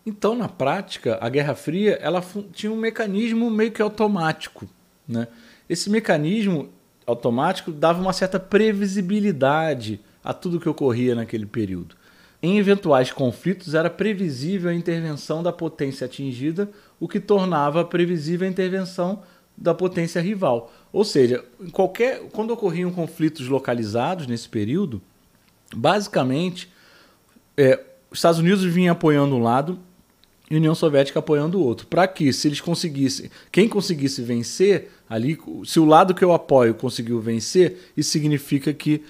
Então, na prática, a Guerra Fria ela tinha um mecanismo meio que automático, né? Esse mecanismo automático dava uma certa previsibilidade a tudo que ocorria naquele período. Em eventuais conflitos, era previsível a intervenção da potência atingida, o que tornava previsível a intervenção da potência rival. Ou seja, quando ocorriam conflitos localizados nesse período, basicamente, os Estados Unidos vinham apoiando um lado e a União Soviética apoiando o outro. Para que, se eles conseguissem, quem conseguisse vencer ali, se o lado que eu apoio conseguiu vencer, isso significa que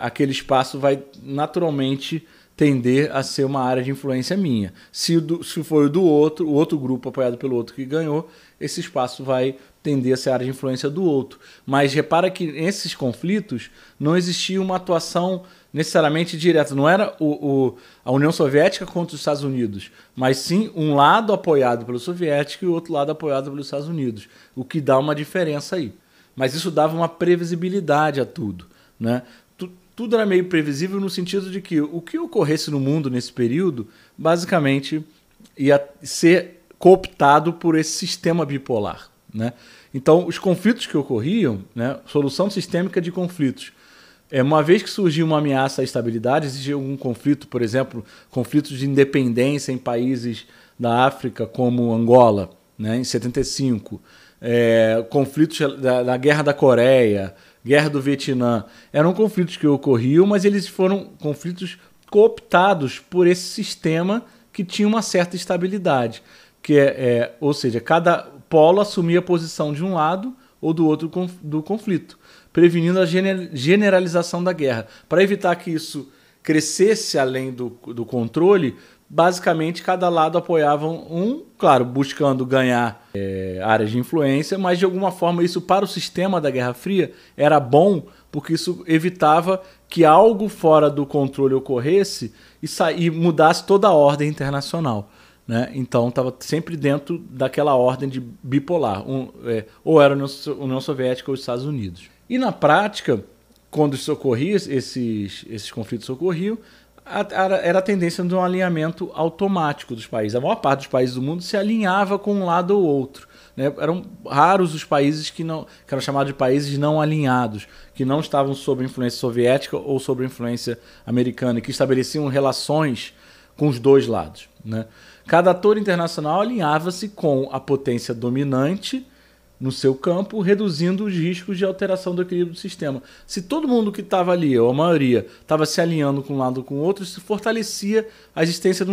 aquele espaço vai naturalmente tender a ser uma área de influência minha. Se for o outro grupo apoiado pelo outro que ganhou, esse espaço vai tender a ser a área de influência do outro. Mas repara que nesses conflitos não existia uma atuação necessariamente direta. Não era a União Soviética contra os Estados Unidos, mas sim um lado apoiado pelo soviético e o outro lado apoiado pelos Estados Unidos, o que dá uma diferença aí. Mas isso dava uma previsibilidade a tudo, né? Tudo era meio previsível no sentido de que o que ocorresse no mundo nesse período, basicamente, ia ser cooptado por esse sistema bipolar, né? Então, os conflitos que ocorriam, né, solução sistêmica de conflitos, uma vez que surgiu uma ameaça à estabilidade, existia algum conflito, por exemplo, conflitos de independência em países da África, como Angola, né, em 75, conflitos da Guerra da Coreia, Guerra do Vietnã, eram conflitos que ocorriam, mas eles foram conflitos cooptados por esse sistema que tinha uma certa estabilidade, ou seja, cada polo assumia a posição de um lado ou do outro do conflito, prevenindo a generalização da guerra. Para evitar que isso crescesse além do controle, basicamente cada lado apoiava claro, buscando ganhar áreas de influência, mas de alguma forma isso para o sistema da Guerra Fria era bom, porque isso evitava que algo fora do controle ocorresse e mudasse toda a ordem internacional, né? Então estava sempre dentro daquela ordem de bipolar, ou era a União Soviética ou os Estados Unidos. E na prática, quando isso ocorria, esses conflitos ocorriam, era a tendência de um alinhamento automático dos países. A maior parte dos países do mundo se alinhava com um lado ou outro, né? Eram raros os países que eram chamados de países não alinhados, que não estavam sob influência soviética ou sob influência americana, que estabeleciam relações com os dois lados, né? Cada ator internacional alinhava-se com a potência dominante no seu campo, reduzindo os riscos de alteração do equilíbrio do sistema. Se todo mundo que estava ali, ou a maioria, estava se alinhando com um lado ou com o outro, isso fortalecia a existência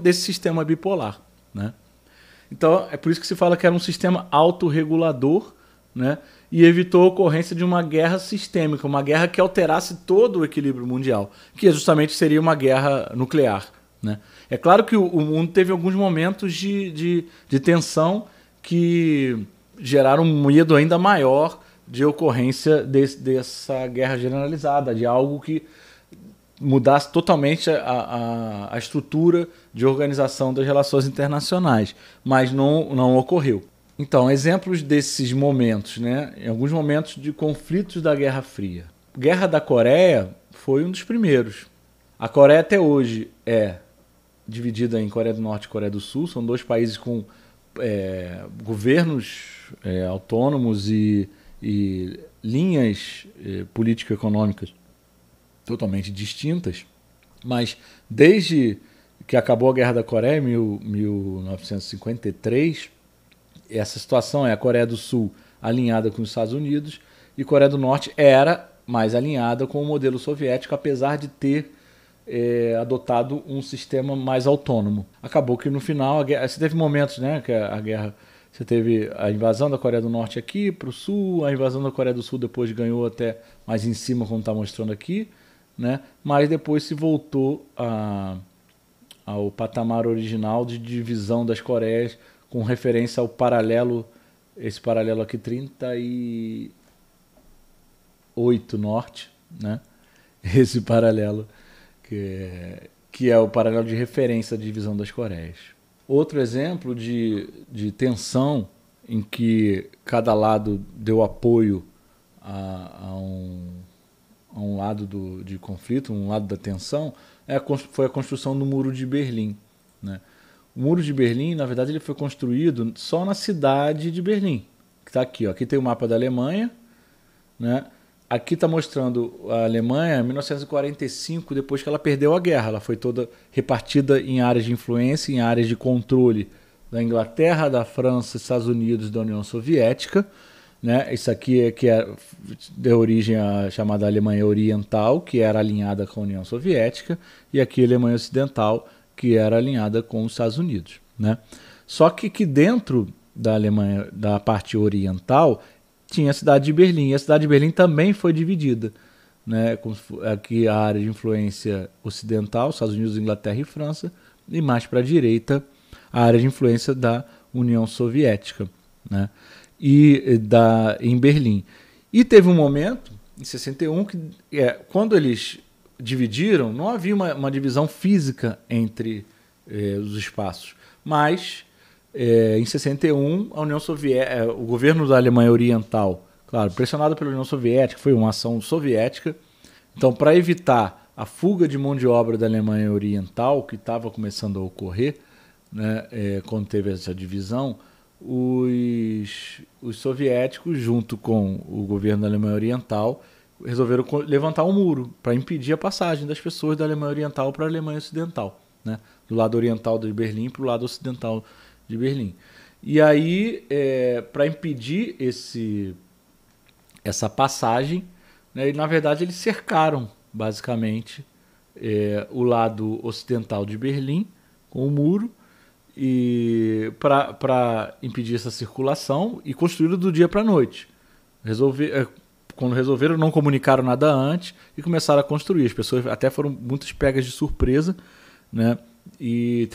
desse sistema bipolar, né? Então, é por isso que se fala que era um sistema autorregulador, né? E evitou a ocorrência de uma guerra sistêmica, uma guerra que alterasse todo o equilíbrio mundial, que justamente seria uma guerra nuclear, né? É claro que o mundo teve alguns momentos de tensão que geraram um medo ainda maior de ocorrência dessa guerra generalizada, de algo que mudasse totalmente a estrutura de organização das relações internacionais, mas não ocorreu. Então, exemplos desses momentos, né? Em alguns momentos de conflitos da Guerra Fria. A Guerra da Coreia foi um dos primeiros. A Coreia até hoje é dividida em Coreia do Norte e Coreia do Sul, são dois países com governos autônomos e linhas político-econômicas totalmente distintas, mas desde que acabou a Guerra da Coreia em 1953, essa situação é a Coreia do Sul alinhada com os Estados Unidos e a Coreia do Norte era mais alinhada com o modelo soviético, apesar de ter adotado um sistema mais autônomo. Acabou que no final, você teve momentos, né, que a guerra, você teve a invasão da Coreia do Norte aqui para o Sul, a invasão da Coreia do Sul depois ganhou até mais em cima, como está mostrando aqui, né, mas depois se voltou ao patamar original de divisão das Coreias, com referência ao paralelo, esse paralelo aqui 38 norte, né, esse paralelo que é o paralelo de referência da divisão das Coreias. Outro exemplo de tensão em que cada lado deu apoio a um lado de conflito, um lado da tensão, foi a construção do Muro de Berlim, né? O Muro de Berlim, na verdade, ele foi construído só na cidade de Berlim, que está aqui. Ó. Aqui tem o mapa da Alemanha, né? Aqui está mostrando a Alemanha em 1945, depois que ela perdeu a guerra. Ela foi toda repartida em áreas de influência, em áreas de controle da Inglaterra, da França, Estados Unidos e da União Soviética. Né? Isso aqui deu origem à chamada Alemanha Oriental, que era alinhada com a União Soviética, e aqui a Alemanha Ocidental, que era alinhada com os Estados Unidos. Né? Só que dentro da Alemanha, da parte oriental, tinha a cidade de Berlim. E a cidade de Berlim também foi dividida. Né? Aqui a área de influência ocidental, Estados Unidos, Inglaterra e França, e mais para a direita, a área de influência da União Soviética. Né? Em Berlim. E teve um momento, em 61, que quando eles dividiram, não havia uma divisão física entre os espaços, mas em 61 a União Soviética, o governo da Alemanha Oriental, claro, pressionado pela União Soviética, foi uma ação soviética, então para evitar a fuga de mão de obra da Alemanha Oriental, que estava começando a ocorrer, né, quando teve essa divisão, os soviéticos, junto com o governo da Alemanha Oriental, resolveram levantar um muro para impedir a passagem das pessoas da Alemanha Oriental para a Alemanha Ocidental, né? Do lado oriental de Berlim para o lado ocidental de Berlim. E aí, para impedir essa passagem, né, na verdade eles cercaram basicamente o lado ocidental de Berlim com o muro, e para impedir essa circulação, e construíram do dia para a noite. Quando resolveram, não comunicaram nada antes e começaram a construir. As pessoas até foram muitas pegas de surpresa, né? E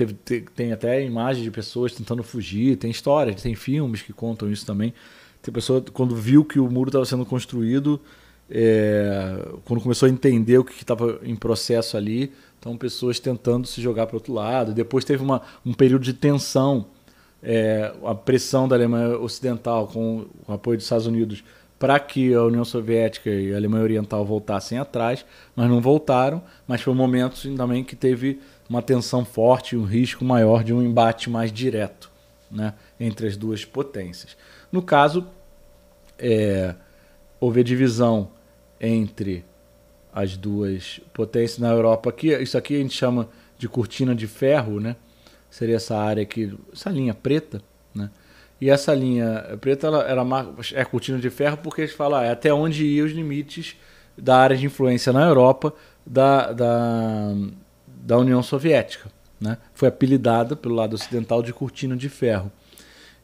tem até imagens de pessoas tentando fugir, tem histórias, tem filmes que contam isso também. Tem pessoa, quando viu que o muro estava sendo construído, quando começou a entender o que estava em processo ali, então pessoas tentando se jogar para o outro lado. Depois teve um período de tensão, a pressão da Alemanha Ocidental com o apoio dos Estados Unidos para que a União Soviética e a Alemanha Oriental voltassem atrás, mas não voltaram. Mas foi um momento também que teve uma tensão forte, um risco maior de um embate mais direto, né, entre as duas potências. No caso, houve a divisão entre as duas potências na Europa. Isso aqui a gente chama de cortina de ferro, né? Seria essa área aqui, essa linha preta, né? E essa linha preta é cortina de ferro porque eles falam até onde iam os limites da área de influência na Europa da União Soviética, né? Foi apelidada pelo lado ocidental de cortina de ferro.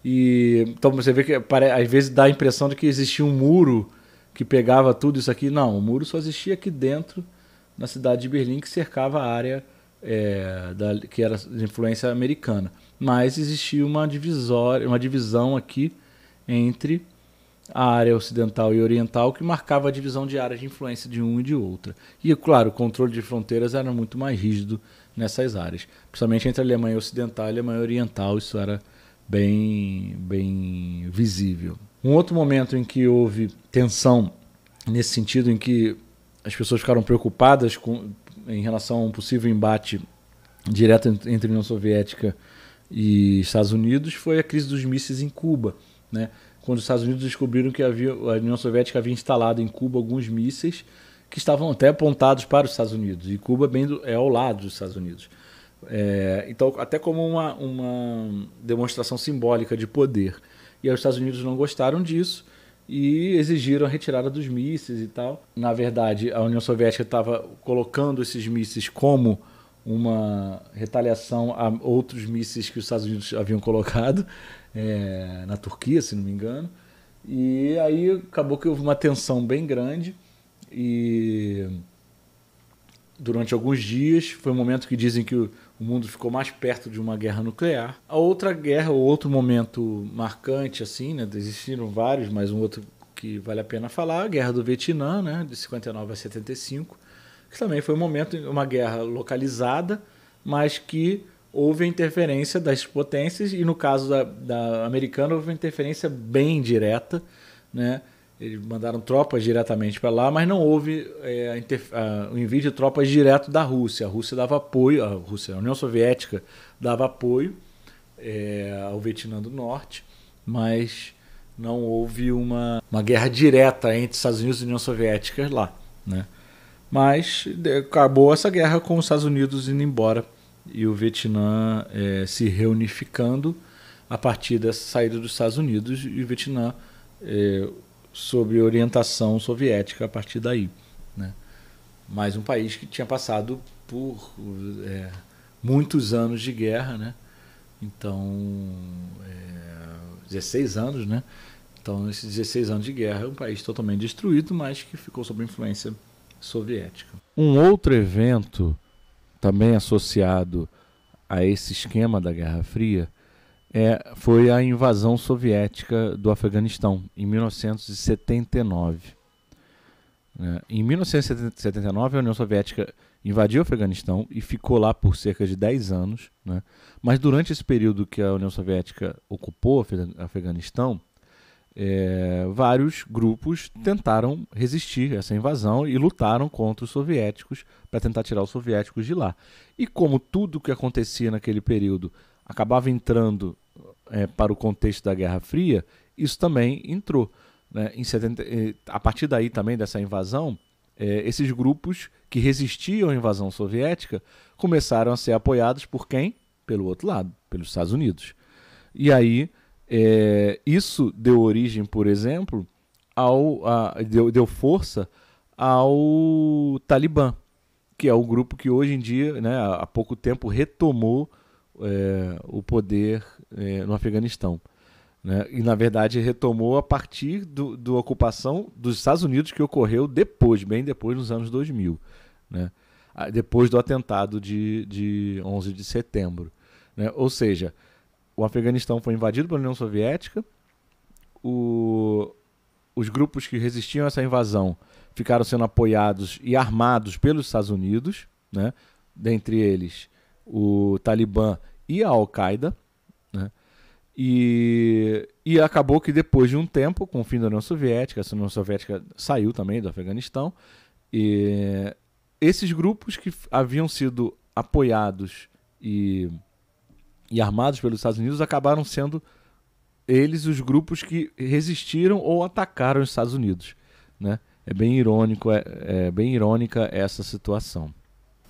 Então você vê que às vezes dá a impressão de que existia um muro que pegava tudo isso aqui. Não, o muro só existia aqui dentro, na cidade de Berlim, que cercava a área que era de influência americana. Mas existia uma divisão aqui entre a área ocidental e oriental que marcava a divisão de áreas de influência de um e de outra. E, claro, o controle de fronteiras era muito mais rígido nessas áreas. Principalmente entre a Alemanha Ocidental e a Alemanha Oriental, isso era bem, bem visível. Um outro momento em que houve tensão, nesse sentido em que as pessoas ficaram preocupadas em relação a um possível embate direto entre a União Soviética e Estados Unidos, foi a crise dos mísseis em Cuba, né? Quando os Estados Unidos descobriram que a União Soviética havia instalado em Cuba alguns mísseis que estavam até apontados para os Estados Unidos, e Cuba é ao lado dos Estados Unidos. Então, até como uma demonstração simbólica de poder. E aí os Estados Unidos não gostaram disso e exigiram a retirada dos mísseis e tal. Na verdade, a União Soviética estava colocando esses mísseis como uma retaliação a outros mísseis que os Estados Unidos haviam colocado na Turquia, se não me engano. E aí acabou que houve uma tensão bem grande e durante alguns dias foi um momento que dizem que o mundo ficou mais perto de uma guerra nuclear. A outra guerra, ou outro momento marcante, assim, né, existiram vários, mas um outro que vale a pena falar, a Guerra do Vietnã, né, de 59 a 75, que também foi um momento, uma guerra localizada, mas que houve a interferência das potências, e no caso da americana houve uma interferência bem direta, né? Eles mandaram tropas diretamente para lá, mas não houve o envio de tropas direto da Rússia. A Rússia dava apoio, a União Soviética dava apoio ao Vietnã do Norte, mas não houve uma guerra direta entre Estados Unidos e União Soviética lá, né? Mas acabou essa guerra com os Estados Unidos indo embora e o Vietnã se reunificando a partir dessa saída dos Estados Unidos, e o Vietnã sob orientação soviética a partir daí, né? Mais um país que tinha passado por muitos anos de guerra, né? Então, 16 anos, né? Então, nesses 16 anos de guerra, é um país totalmente destruído, mas que ficou sob influência soviética. Um outro evento também associado a esse esquema da Guerra Fria foi a invasão soviética do Afeganistão, em 1979. Em 1979, a União Soviética invadiu o Afeganistão e ficou lá por cerca de 10 anos, né? Mas durante esse período que a União Soviética ocupou o Afeganistão, vários grupos tentaram resistir a essa invasão e lutaram contra os soviéticos para tentar tirar os soviéticos de lá. E como tudo que acontecia naquele período acabava entrando para o contexto da Guerra Fria, isso também entrou, né? A partir daí também dessa invasão, esses grupos que resistiam à invasão soviética começaram a ser apoiados por quem? Pelo outro lado, pelos Estados Unidos. E aí isso deu origem, por exemplo, deu força ao Talibã, que é o grupo que hoje em dia, né, há pouco tempo, retomou o poder no Afeganistão, né? E, na verdade, retomou a partir da ocupação dos Estados Unidos, que ocorreu bem depois, nos anos 2000, né? Depois do atentado de 11 de setembro. Né? Ou seja, o Afeganistão foi invadido pela União Soviética, os grupos que resistiam a essa invasão ficaram sendo apoiados e armados pelos Estados Unidos, né? Dentre eles o Talibã e a Al-Qaeda, né? E acabou que depois de um tempo, com o fim da União Soviética, essa União Soviética saiu também do Afeganistão, e esses grupos que haviam sido apoiados e armados pelos Estados Unidos acabaram sendo eles os grupos que resistiram ou atacaram os Estados Unidos, né? É bem irônico, bem irônica essa situação.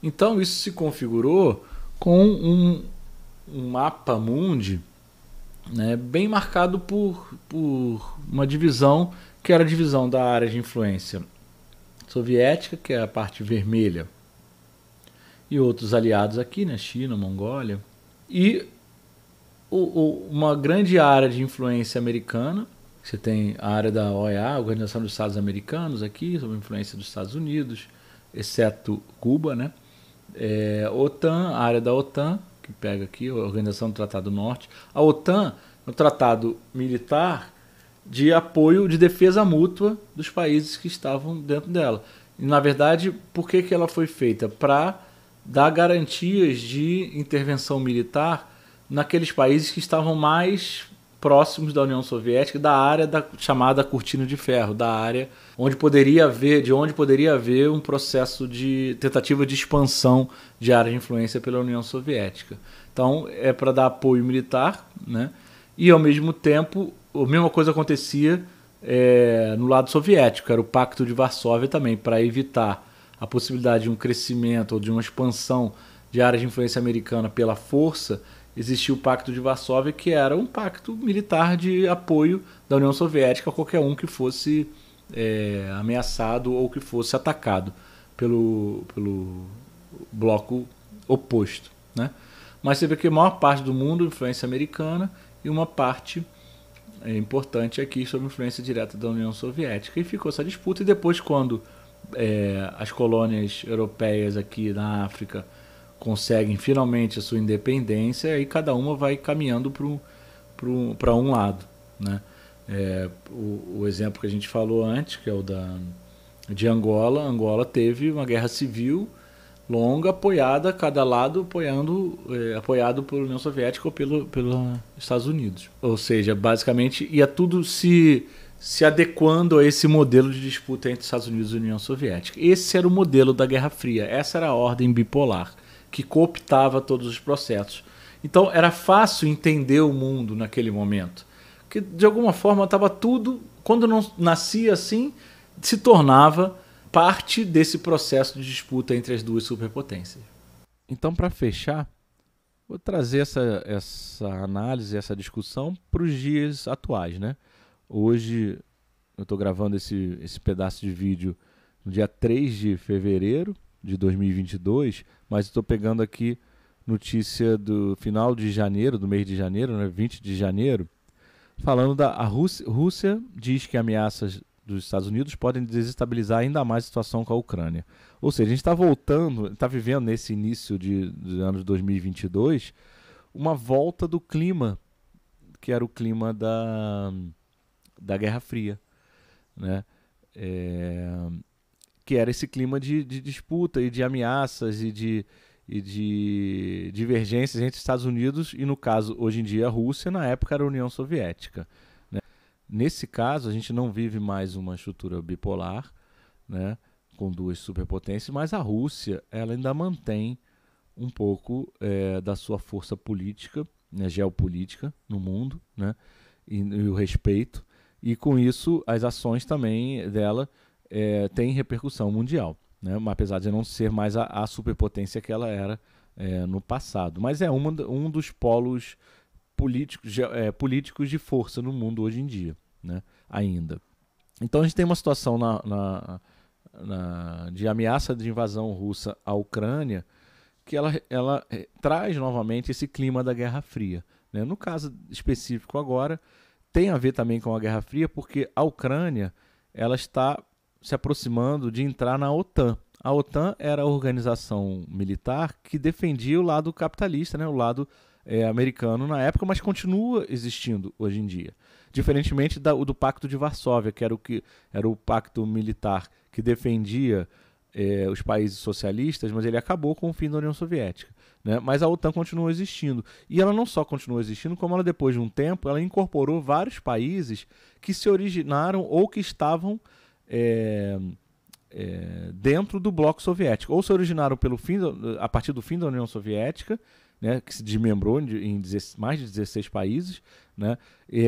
Então isso se configurou com um mapa mundi, né, bem marcado por uma divisão, que era a divisão da área de influência soviética, que é a parte vermelha, e outros aliados aqui, né, China, Mongólia, e uma grande área de influência americana. Você tem a área da OEA, Organização dos Estados Americanos, aqui, sob influência dos Estados Unidos, exceto Cuba, né? OTAN, a área da OTAN, que pega aqui, a Organização do Tratado do Norte. A OTAN é um tratado militar de apoio, de defesa mútua dos países que estavam dentro dela. E, na verdade, por que ela foi feita? Para dar garantias de intervenção militar naqueles países que estavam mais próximos da União Soviética, da área chamada Cortina de Ferro, da área de onde poderia haver um processo de tentativa de expansão de área de influência pela União Soviética. Então, é para dar apoio militar, né? E, ao mesmo tempo, a mesma coisa acontecia no lado soviético, era o Pacto de Varsóvia também, para evitar a possibilidade de um crescimento ou de uma expansão de área de influência americana pela força. Existia o Pacto de Varsóvia, que era um pacto militar de apoio da União Soviética a qualquer um que fosse ameaçado ou que fosse atacado pelo bloco oposto, né? Mas você vê que a maior parte do mundo é influência americana e uma parte importante aqui sob influência direta da União Soviética. E ficou essa disputa, e depois, quando as colônias europeias aqui na África conseguem finalmente a sua independência, aí cada uma vai caminhando para um lado, né? O exemplo que a gente falou antes, que é o de Angola. Angola teve uma guerra civil longa, apoiada, cada lado apoiado pela União Soviética ou pelos Estados Unidos. Ou seja, basicamente ia tudo se adequando a esse modelo de disputa entre Estados Unidos e União Soviética. Esse era o modelo da Guerra Fria, essa era a ordem bipolar, que cooptava todos os processos. Então era fácil entender o mundo naquele momento, que de alguma forma estava tudo, quando não nascia assim, se tornava parte desse processo de disputa entre as duas superpotências. Então, para fechar, vou trazer essa análise, essa discussão para os dias atuais, né? Hoje eu estou gravando esse pedaço de vídeo no dia 3 de fevereiro de 2022, mas estou pegando aqui notícia do final de janeiro, do mês de janeiro, né, 20 de janeiro, falando a Rússia diz que ameaças dos Estados Unidos podem desestabilizar ainda mais a situação com a Ucrânia. Ou seja, a gente está voltando, está vivendo nesse início de ano de 2022, uma volta do clima, que era o clima da Guerra Fria, né? Que era esse clima de disputa e de ameaças e de divergências entre Estados Unidos e, no caso, hoje em dia, a Rússia, na época era a União Soviética, né? Nesse caso, a gente não vive mais uma estrutura bipolar, né, com duas superpotências, mas a Rússia ela ainda mantém um pouco da sua força política, né, geopolítica no mundo, né, e o respeito, e com isso as ações também dela têm repercussão mundial, né, apesar de não ser mais a superpotência que ela era no passado. Mas é um dos polos políticos de força no mundo hoje em dia, né, ainda. Então a gente tem uma situação de ameaça de invasão russa à Ucrânia que ela traz novamente esse clima da Guerra Fria, né? No caso específico agora, tem a ver também com a Guerra Fria, porque a Ucrânia ela está se aproximando de entrar na OTAN. A OTAN era a organização militar que defendia o lado capitalista, né? O lado americano na época, mas continua existindo hoje em dia. Diferentemente do Pacto de Varsóvia, que era o pacto militar que defendia os países socialistas, mas ele acabou com o fim da União Soviética, né? Mas a OTAN continua existindo. E ela não só continua existindo, como ela, depois de um tempo, ela incorporou vários países que se originaram ou que estavam dentro do bloco soviético, ou se originaram a partir do fim da União Soviética, né, que se desmembrou em mais de 16 países, né,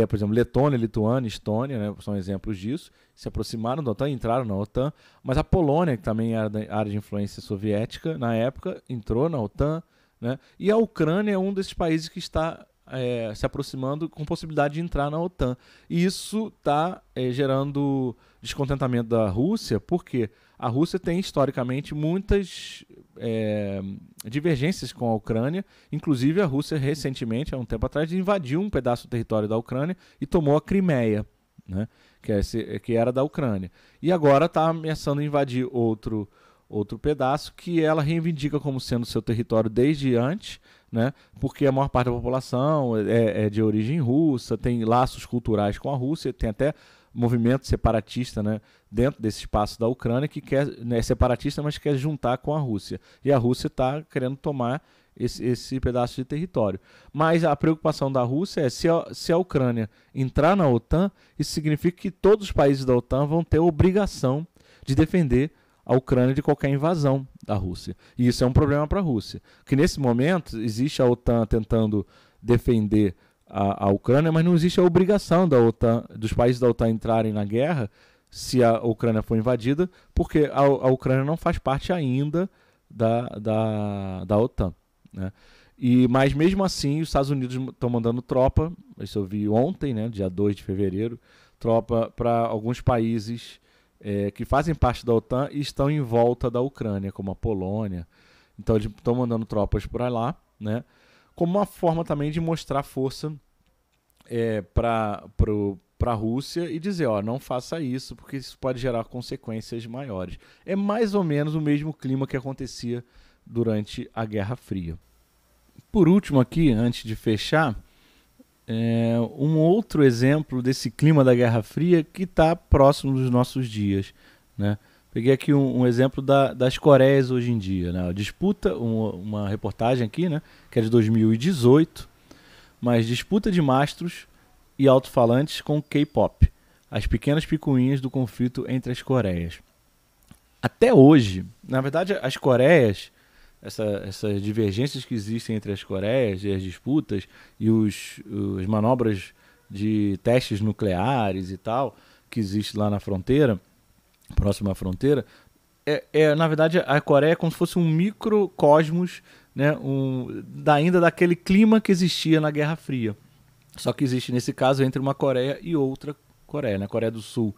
por exemplo, Letônia, Lituânia, Estônia, né, são exemplos disso, se aproximaram da OTAN, entraram na OTAN, mas a Polônia, que também era da área de influência soviética, na época, entrou na OTAN, né, e a Ucrânia é um desses países que está se aproximando com possibilidade de entrar na OTAN. E isso está gerando descontentamento da Rússia, porque a Rússia tem historicamente muitas divergências com a Ucrânia. Inclusive a Rússia recentemente, há um tempo atrás, invadiu um pedaço do território da Ucrânia e tomou a Crimeia, né, que era da Ucrânia. E agora está ameaçando invadir outro pedaço que ela reivindica como sendo seu território desde antes, né, porque a maior parte da população é de origem russa, tem laços culturais com a Rússia, tem até movimento separatista, né, dentro desse espaço da Ucrânia que é separatista, mas quer juntar com a Rússia. E a Rússia está querendo tomar esse pedaço de território. Mas a preocupação da Rússia é se a Ucrânia entrar na OTAN, isso significa que todos os países da OTAN vão ter a obrigação de defender a Ucrânia de qualquer invasão da Rússia. E isso é um problema para a Rússia. Porque nesse momento existe a OTAN tentando defender a Ucrânia, mas não existe a obrigação da OTAN, dos países da OTAN entrarem na guerra se a Ucrânia for invadida, porque a Ucrânia não faz parte ainda da OTAN, né? Mas mesmo assim os Estados Unidos estão mandando tropa, isso eu vi ontem, né, dia 2 de fevereiro, tropa para alguns países que fazem parte da OTAN e estão em volta da Ucrânia, como a Polônia. Então eles estão mandando tropas por lá, né, como uma forma também de mostrar força para a Rússia e dizer, não faça isso, porque isso pode gerar consequências maiores. É mais ou menos o mesmo clima que acontecia durante a Guerra Fria. Por último aqui, antes de fechar, um outro exemplo desse clima da Guerra Fria que está próximo dos nossos dias, né? Peguei aqui um exemplo das Coreias hoje em dia, né? A disputa, uma reportagem aqui, né? Que é de 2018, mas disputa de mastros e alto-falantes com K-pop. As pequenas picuinhas do conflito entre as Coreias. Até hoje, na verdade, as Coreias, essas divergências que existem entre as Coreias e as disputas e as manobras de testes nucleares e tal, que existe lá na fronteira, próxima à fronteira, na verdade, a Coreia é como se fosse um microcosmos, né, ainda daquele clima que existia na Guerra Fria. Só que existe, nesse caso, entre uma Coreia e outra Coreia. Na Coreia do Sul,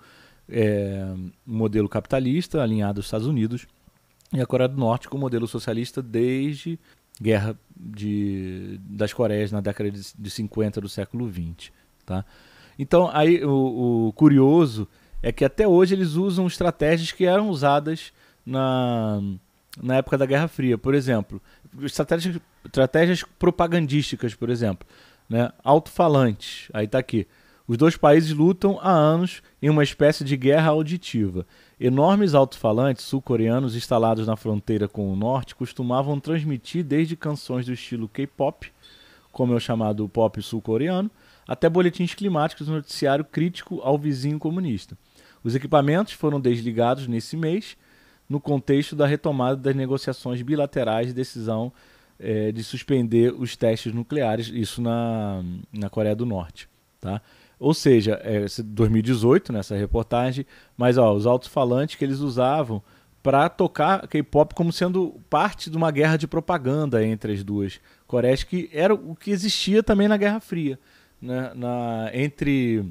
um modelo capitalista, alinhado aos Estados Unidos, e a Coreia do Norte com o modelo socialista desde Guerra das Coreias na década de 50 do século XX. Tá? Então, aí, o curioso é que até hoje eles usam estratégias que eram usadas na época da Guerra Fria. Por exemplo, estratégias propagandísticas, por exemplo. Né? Alto-falantes, aí está aqui. Os dois países lutam há anos em uma espécie de guerra auditiva. Enormes alto-falantes sul-coreanos instalados na fronteira com o norte costumavam transmitir desde canções do estilo K-pop, como é o chamado pop sul-coreano, até boletins climáticos no noticiário crítico ao vizinho comunista. Os equipamentos foram desligados nesse mês, no contexto da retomada das negociações bilaterais de decisão de suspender os testes nucleares, isso na Coreia do Norte. Tá? Ou seja, 2018 nessa reportagem, mas os alto-falantes que eles usavam para tocar K-pop como sendo parte de uma guerra de propaganda entre as duas Coreias, que era o que existia também na Guerra Fria. Né? Entre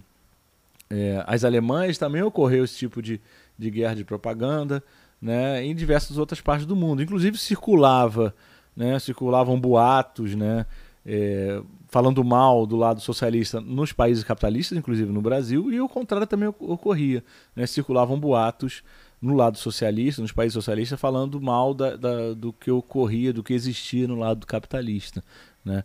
as alemãs também ocorreu esse tipo de guerra de propaganda, né? Em diversas outras partes do mundo. Inclusive circulavam boatos, né? Falando mal do lado socialista nos países capitalistas, inclusive no Brasil, e o contrário também ocorria. Né? Circulavam boatos no lado socialista, nos países socialistas, falando mal do que ocorria, do que existia no lado capitalista. Né?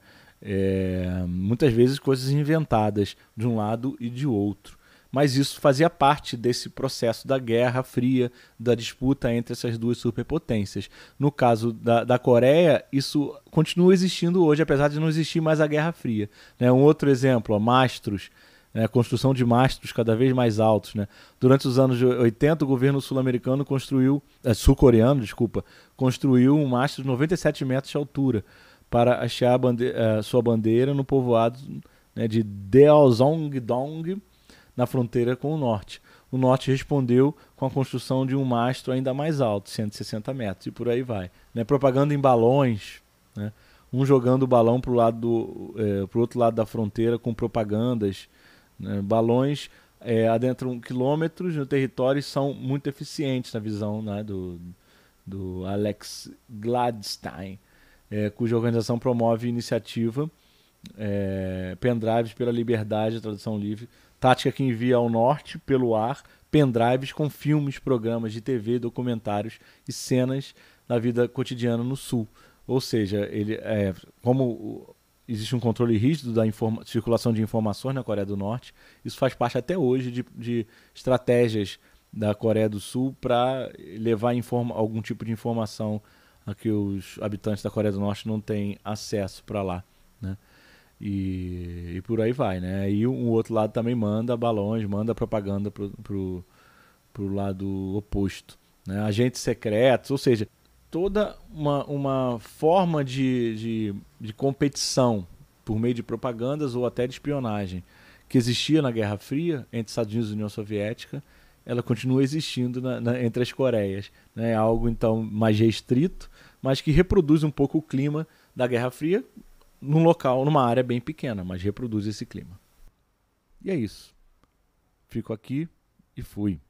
Muitas vezes coisas inventadas de um lado e de outro. Mas isso fazia parte desse processo da Guerra Fria, da disputa entre essas duas superpotências. No caso da Coreia, isso continua existindo hoje, apesar de não existir mais a Guerra Fria. Né? Um outro exemplo, mastros, né? Construção de mastros cada vez mais altos. Né? Durante os anos 80, o governo sul-americano sul-coreano, construiu um mastro de 97 metros de altura para hastear sua bandeira no povoado, né, de Daejeon-dong, na fronteira com o norte. O norte respondeu com a construção de um mastro ainda mais alto, 160 metros, e por aí vai. Né? Propaganda em balões, né? Um jogando o balão para o outro lado da fronteira com propagandas. Né? Balões adentram quilômetros no território e são muito eficientes na visão, né, do Alex Gladstein, cuja organização promove iniciativa Pendrives pela Liberdade, tradução livre, tática que envia ao norte, pelo ar, pendrives com filmes, programas de TV, documentários e cenas da vida cotidiana no sul. Ou seja, como existe um controle rígido da circulação de informações na Coreia do Norte, isso faz parte até hoje de estratégias da Coreia do Sul para levar algum tipo de informação a que os habitantes da Coreia do Norte não têm acesso para lá. Né? E por aí vai, né? E um outro lado também manda balões, manda propaganda pro lado oposto, né? Agentes secretos, ou seja, toda uma forma de competição por meio de propagandas ou até de espionagem que existia na Guerra Fria entre Estados Unidos e União Soviética, ela continua existindo entre as Coreias, né? Algo então mais restrito, mas que reproduz um pouco o clima da Guerra Fria, numa área bem pequena, mas reproduz esse clima. E é isso. Fico aqui e fui.